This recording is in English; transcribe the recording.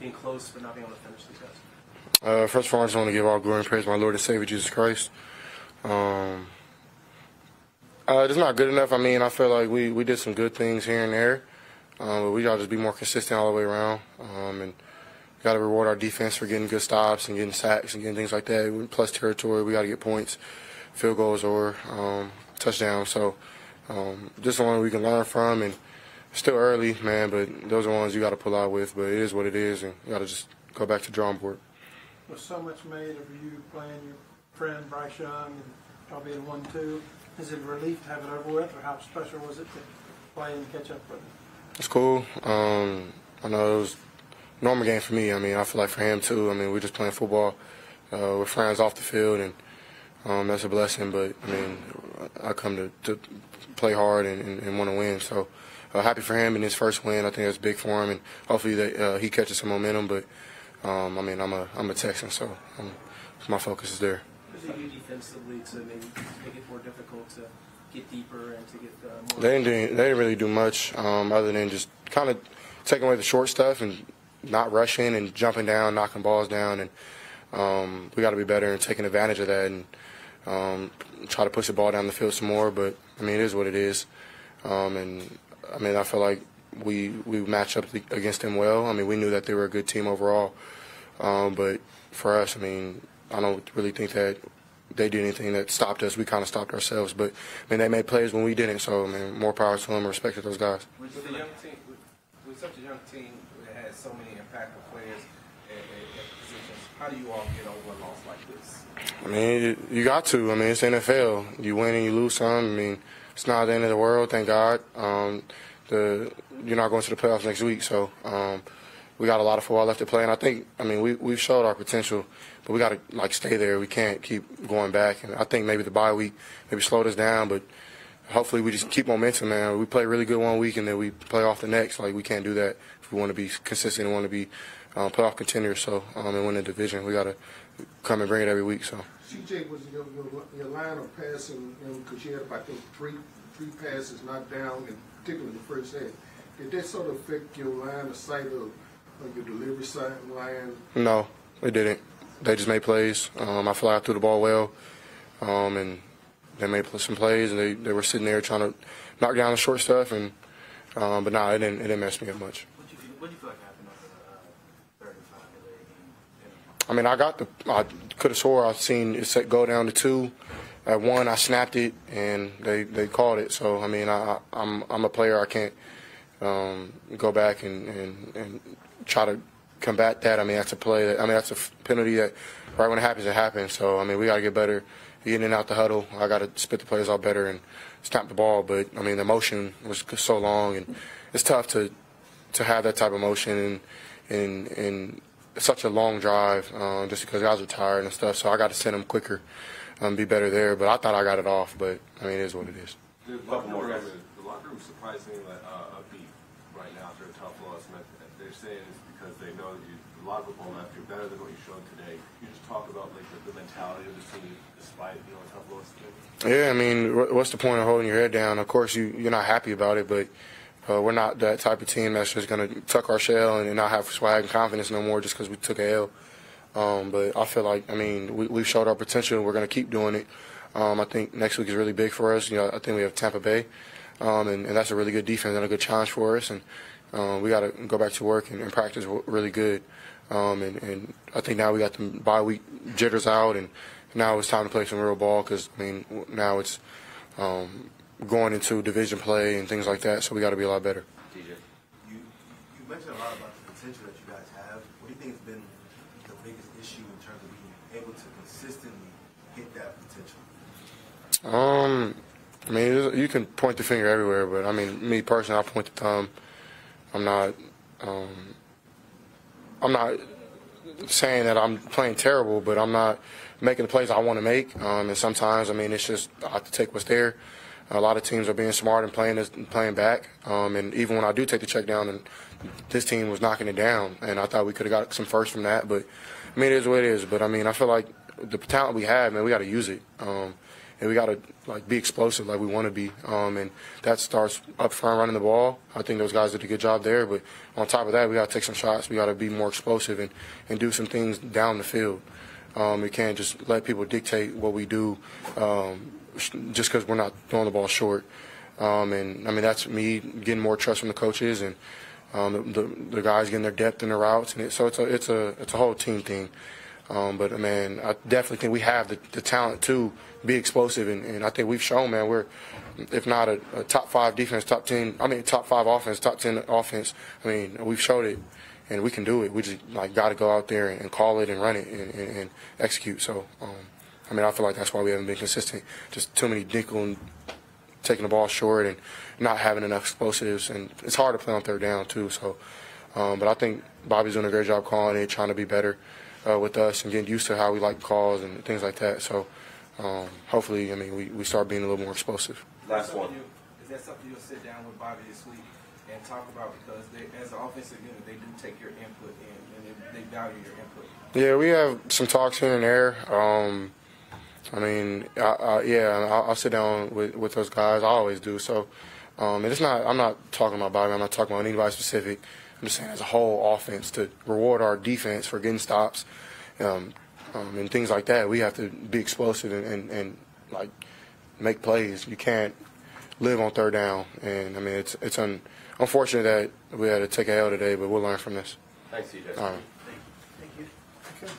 being close but not being able to finish the test? First of all, I just want to give all glory and praise to my Lord and Savior Jesus Christ. It's not good enough. I mean, I feel like we did some good things here and there, but we got to just be more consistent all the way around. And we got to reward our defense for getting good stops and getting sacks and getting things like that. Plus territory, we got to get points, field goals, or touchdowns. So just the one we can learn from. And it's still early, man, but those are the ones you got to pull out with. But it is what it is, and you got to just go back to the drawing board. Was so much made of you playing your friend Bryce Young and probably in 1-2. Is it a relief to have it over with, or how special was it to play and catch up with him? It's cool. I know it was a normal game for me. I mean, I feel like for him too. I mean, we're just playing football. We're friends off the field, and that's a blessing. But I mean, I come to play hard and want to win. So happy for him in his first win. I think that's big for him, and hopefully that he catches some momentum. But I mean, I'm a Texan, so my focus is there. What did they do defensively to maybe make it more difficult to get deeper and to get more? They didn't really do much other than just kind of taking away the short stuff and not rushing and jumping down, knocking balls down, and we got to be better and taking advantage of that and try to push the ball down the field some more. But I mean, it is what it is, and I mean, I feel like we matched up against them well. I mean, we knew that they were a good team overall, but for us, I mean, I don't really think that they did anything that stopped us. We kind of stopped ourselves, but I mean, they made plays when we didn't. So I mean, more power to them. Respect to those guys. With a young team, with such a young team that has so many impactful players at positions, how do you all get over a loss like this? I mean, you got to. I mean, it's NFL. You win and you lose some. I mean, it's not the end of the world, thank God. You're not going to the playoffs next week, so we got a lot of football left to play. And I think, I mean, we've showed our potential, but we got to stay there. We can't keep going back. And I think maybe the bye week maybe slowed us down, but hopefully we just keep momentum, man. We play really good one week and then we play off the next. Like, we can't do that if we want to be consistent and want to be playoff contenders. So and win the division, we got to come and bring it every week. So. CJ, was your line of passing, because you had, I think, three passes knocked down, and particularly the first half. Did that sort of affect your line of sight of your delivery side line? No, it didn't. They just made plays. I feel like I threw the ball well, and they made some plays, and they were sitting there trying to knock down the short stuff, and but no, it didn't mess me up much. What do you feel like happened on the 35 delay? I mean, I could have swore I seen it go down to 2. At 1, I snapped it, and they called it. So I mean, I'm a player. I can't go back and try to combat that. I mean, that's a play. That's a penalty that right when it happens. So I mean, we got to get better getting in and out the huddle. I got to spit the players out better and snap the ball. But I mean, the motion was so long, and it's tough to have that type of motion in such a long drive just because guys are tired and stuff. So I got to send them quicker. Be better there, but I thought I got it off. But I mean, it is what it is. The locker room is surprisingly upbeat right now after a tough loss. And they're saying it's because they know that a lot of football left. You're better than what you showed today. You just talk about like the mentality of the team despite a tough loss today. Yeah, I mean, what's the point of holding your head down? Of course, you're not happy about it, but we're not that type of team that's just going to tuck our shell and not have swag and confidence no more just because we took a L. But I feel like, I mean, we've showed our potential. We're going to keep doing it. I think next week is really big for us. I think we have Tampa Bay, and that's a really good defense and a good challenge for us. And we got to go back to work and practice really good. And I think now we got the bye week jitters out, and now it's time to play some real ball because, I mean, now it's going into division play and things like that, so we got to be a lot better. TJ, you mentioned a lot about the potential that you guys have. What do you think has been the biggest issue in terms of being able to consistently hit that potential? I mean, you can point the finger everywhere, but I mean, me personally, I point the thumb. I'm not saying that I'm playing terrible, but I'm not making the plays I want to make. And sometimes, I mean, it's just I have to take what's there. A lot of teams are being smart and playing back. And even when I do take the check down, and this team was knocking it down, and I thought we could have got some first from that. But I mean, it is what it is. But I mean, I feel like the talent we have, man, we got to use it. and we got to like be explosive like we want to be. And that starts up front running the ball. I think those guys did a good job there. But on top of that, we got to take some shots. We got to be more explosive and do some things down the field. We can't just let people dictate what we do just because we're not throwing the ball short. And I mean that's me getting more trust from the coaches and the guys getting their depth in the routes. And so it's a whole team thing. But man, I definitely think we have the talent to be explosive, and I think we've shown, man, we're if not a top 5 defense, top 5 offense, top 10 offense. I mean, we've showed it, and we can do it. We just like got to go out there and call it and run it and execute. So, I mean, I feel like that's why we haven't been consistent. Just too many nickel and taking the ball short and not having enough explosives, and it's hard to play on third down too. So, but I think Bobby's doing a great job calling it, trying to be better with us and getting used to how we like calls and things like that. So, hopefully, I mean, we start being a little more explosive. Last one. Is that something you'll sit down with Bobby this week and talk about, because they, as an offensive unit, they do take your input and they value your input? Yeah, we have some talks here and there. I mean, I'll sit down with those guys. I always do. So, and it's not. I'm not talking about Bobby. I'm not talking about anybody specific. I'm just saying as a whole offense to reward our defense for getting stops and things like that. We have to be explosive and like make plays. You can't live on third down. And I mean, it's unfortunate that we had to take a L today, but we'll learn from this. Thanks, CJ. All right. Thank you. Okay.